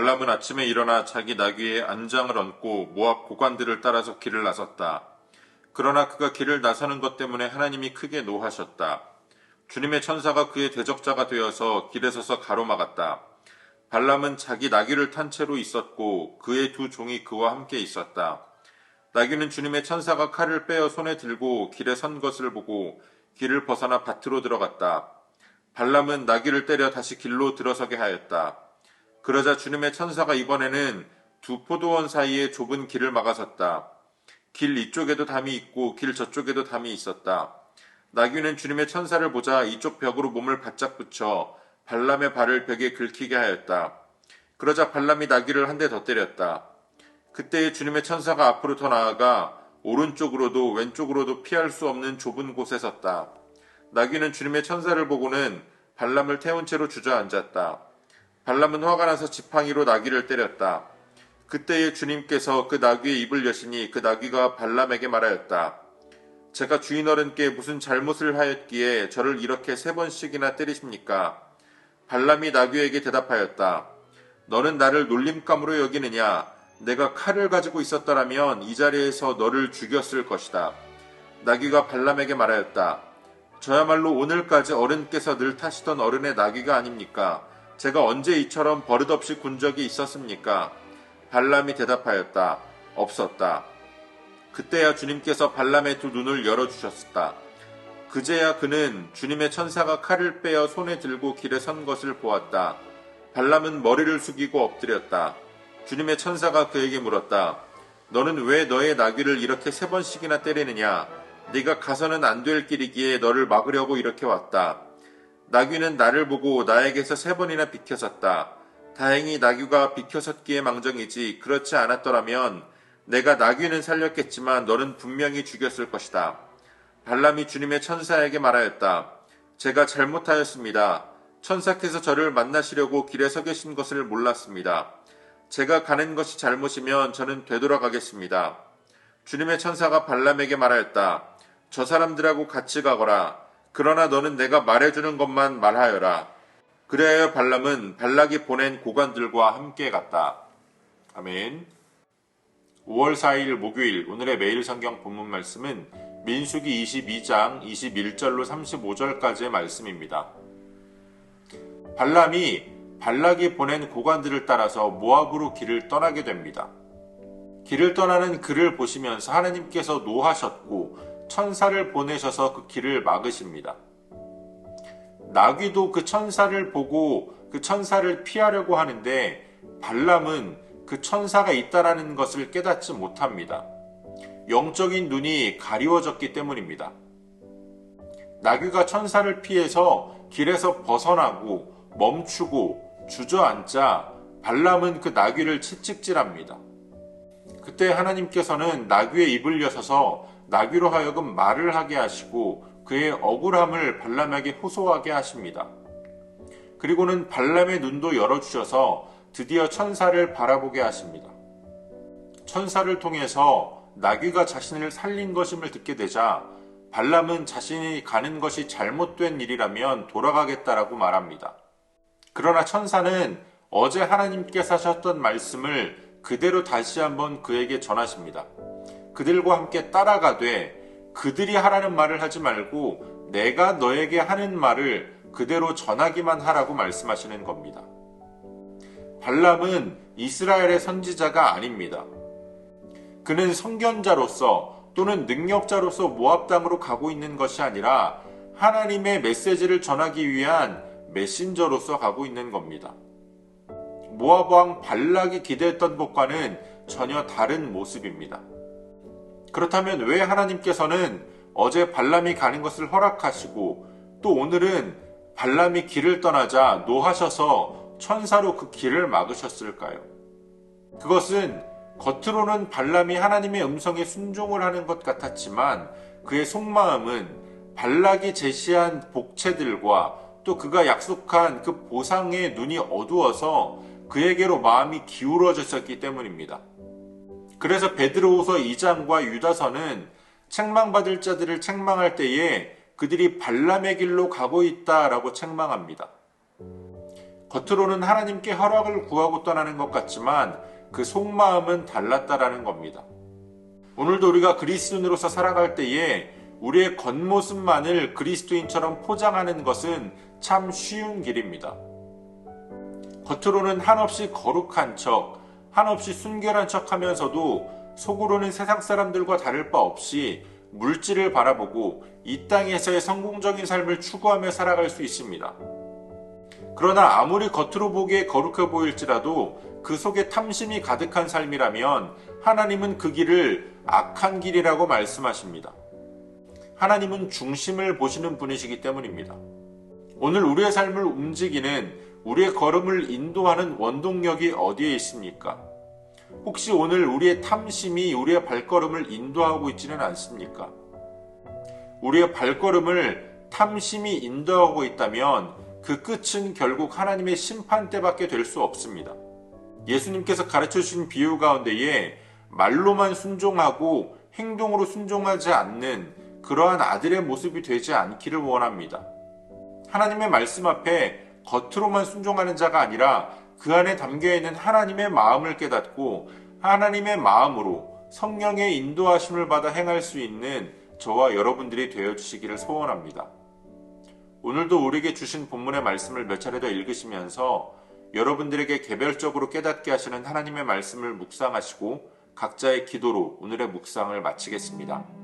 발람은 아침에 일어나 자기 나귀에 안장을 얹고 모압 고관들을 따라서 길을 나섰다. 그러나 그가 길을 나서는 것 때문에 하나님이 크게 노하셨다. 주님의 천사가 그의 대적자가 되어서 길에 서서 가로막았다. 발람은 자기 나귀를 탄 채로 있었고 그의 두 종이 그와 함께 있었다. 나귀는 주님의 천사가 칼을 빼어 손에 들고 길에 선 것을 보고 길을 벗어나 밭으로 들어갔다. 발람은 나귀를 때려 다시 길로 들어서게 하였다. 그러자 주님의 천사가 이번에는 두 포도원 사이에 좁은 길을 막아섰다. 길 이쪽에도 담이 있고 길 저쪽에도 담이 있었다. 나귀는 주님의 천사를 보자 이쪽 벽으로 몸을 바짝 붙여 발람의 발을 벽에 긁히게 하였다. 그러자 발람이 나귀를 한 대 더 때렸다. 그때에 주님의 천사가 앞으로 더 나아가 오른쪽으로도 왼쪽으로도 피할 수 없는 좁은 곳에 섰다. 나귀는 주님의 천사를 보고는 발람을 태운 채로 주저앉았다. 발람은 화가 나서 지팡이로 나귀를 때렸다. 그때에 주님께서 그 나귀의 입을 여시니 그 나귀가 발람에게 말하였다. 제가 주인 어른께 무슨 잘못을 하였기에 저를 이렇게 3번씩이나 때리십니까? 발람이 나귀에게 대답하였다. 너는 나를 놀림감으로 여기느냐? 내가 칼을 가지고 있었더라면 이 자리에서 너를 죽였을 것이다. 나귀가 발람에게 말하였다. 저야말로 오늘까지 어른께서 늘 타시던 어른의 나귀가 아닙니까? 제가 언제 이처럼 버릇없이 군 적이 있었습니까? 발람이 대답하였다. 없었다. 그때야 주님께서 발람의 두 눈을 열어주셨다. 그제야 그는 주님의 천사가 칼을 빼어 손에 들고 길에 선 것을 보았다. 발람은 머리를 숙이고 엎드렸다. 주님의 천사가 그에게 물었다. 너는 왜 너의 나귀를 이렇게 3번씩이나 때리느냐? 네가 가서는 안 될 길이기에 너를 막으려고 이렇게 왔다. 나귀는 나를 보고 나에게서 3번이나 비켜섰다. 다행히 나귀가 비켜섰기에 망정이지 그렇지 않았더라면 내가 나귀는 살렸겠지만 너는 분명히 죽였을 것이다. 발람이 주님의 천사에게 말하였다. 제가 잘못하였습니다. 천사께서 저를 만나시려고 길에 서 계신 것을 몰랐습니다. 제가 가는 것이 잘못이면 저는 되돌아가겠습니다. 주님의 천사가 발람에게 말하였다. 저 사람들하고 같이 가거라. 그러나 너는 내가 말해주는 것만 말하여라. 그래야 발람은 발락이 보낸 고관들과 함께 갔다. 아멘. 5월 4일 목요일 오늘의 매일 성경 본문 말씀은 민수기 22장 21절로 35절까지의 말씀입니다. 발람이 발락이 보낸 고관들을 따라서 모압으로 길을 떠나게 됩니다. 길을 떠나는 그를 보시면서 하나님께서 노하셨고 천사를 보내셔서 그 길을 막으십니다. 나귀도 그 천사를 보고 그 천사를 피하려고 하는데 발람은 그 천사가 있다라는 것을 깨닫지 못합니다. 영적인 눈이 가리워졌기 때문입니다. 나귀가 천사를 피해서 길에서 벗어나고 멈추고 주저앉자 발람은 그 나귀를 채찍질합니다. 그때 하나님께서는 나귀의 입을 여셔서 나귀로 하여금 말을 하게 하시고 그의 억울함을 발람에게 호소하게 하십니다. 그리고는 발람의 눈도 열어주셔서 드디어 천사를 바라보게 하십니다. 천사를 통해서 나귀가 자신을 살린 것임을 듣게 되자 발람은 자신이 가는 것이 잘못된 일이라면 돌아가겠다라고 말합니다. 그러나 천사는 어제 하나님께서 하셨던 말씀을 그대로 다시 한번 그에게 전하십니다. 그들과 함께 따라가되 그들이 하라는 말을 하지 말고 내가 너에게 하는 말을 그대로 전하기만 하라고 말씀하시는 겁니다. 발람은 이스라엘의 선지자가 아닙니다. 그는 선견자로서 또는 능력자로서 모압 땅으로 가고 있는 것이 아니라 하나님의 메시지를 전하기 위한 메신저로서 가고 있는 겁니다. 모압 왕 발락이 기대했던 것과는 전혀 다른 모습입니다. 그렇다면 왜 하나님께서는 어제 발람이 가는 것을 허락하시고 또 오늘은 발람이 길을 떠나자 노하셔서 천사로 그 길을 막으셨을까요? 그것은 겉으로는 발람이 하나님의 음성에 순종을 하는 것 같았지만 그의 속마음은 발락이 제시한 복채들과 또 그가 약속한 그 보상의 눈이 어두워서 그에게로 마음이 기울어졌었기 때문입니다. 그래서 베드로후서 2장과 유다서는 책망받을 자들을 책망할 때에 그들이 발람의 길로 가고 있다라고 책망합니다. 겉으로는 하나님께 허락을 구하고 떠나는 것 같지만 그 속마음은 달랐다라는 겁니다. 오늘도 우리가 그리스도인으로서 살아갈 때에 우리의 겉모습만을 그리스도인처럼 포장하는 것은 참 쉬운 길입니다. 겉으로는 한없이 거룩한 척, 한없이 순결한 척 하면서도 속으로는 세상 사람들과 다를 바 없이 물질을 바라보고 이 땅에서의 성공적인 삶을 추구하며 살아갈 수 있습니다. 그러나 아무리 겉으로 보기에 거룩해 보일지라도 그 속에 탐심이 가득한 삶이라면 하나님은 그 길을 악한 길이라고 말씀하십니다. 하나님은 중심을 보시는 분이시기 때문입니다. 오늘 우리의 삶을 움직이는, 우리의 걸음을 인도하는 원동력이 어디에 있습니까? 혹시 오늘 우리의 탐심이 우리의 발걸음을 인도하고 있지는 않습니까? 우리의 발걸음을 탐심이 인도하고 있다면 그 끝은 결국 하나님의 심판대밖에 될 수 없습니다. 예수님께서 가르쳐 주신 비유 가운데에 말로만 순종하고 행동으로 순종하지 않는 그러한 아들의 모습이 되지 않기를 원합니다. 하나님의 말씀 앞에 겉으로만 순종하는 자가 아니라 그 안에 담겨있는 하나님의 마음을 깨닫고 하나님의 마음으로 성령의 인도하심을 받아 행할 수 있는 저와 여러분들이 되어주시기를 소원합니다. 오늘도 우리에게 주신 본문의 말씀을 몇 차례 더 읽으시면서 여러분들에게 개별적으로 깨닫게 하시는 하나님의 말씀을 묵상하시고 각자의 기도로 오늘의 묵상을 마치겠습니다.